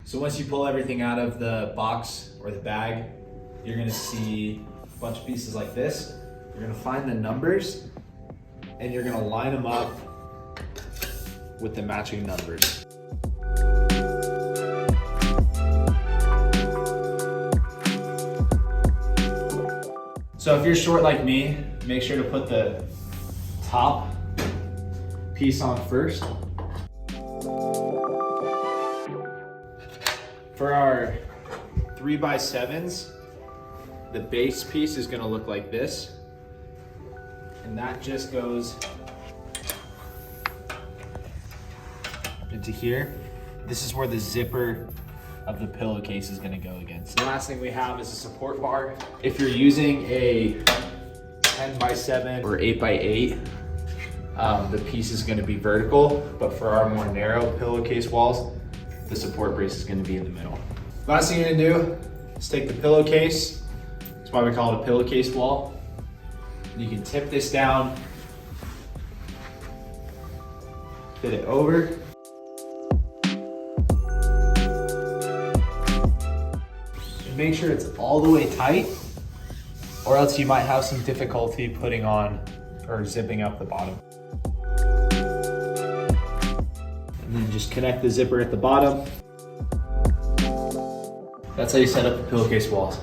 So once you pull everything out of the box or the bag, you're gonna see a bunch of pieces like this. You're gonna find the numbers and you're gonna line them up with the matching numbers. So if you're short like me, make sure to put the top piece on first. For our 3x7s, the base piece is gonna look like this. And that just goes into here. This is where the zipper of the pillowcase is gonna go against. The last thing we have is a support bar. If you're using a 10x7 or 8x8, the piece is gonna be vertical, but for our more narrow pillowcase walls, the support brace is gonna be in the middle. Last thing you're gonna do is take the pillowcase, that's why we call it a pillowcase wall. You can tip this down, fit it over. And make sure it's all the way tight, or else you might have some difficulty putting on or zipping up the bottom. And then just connect the zipper at the bottom. That's how you set up the pillowcase walls.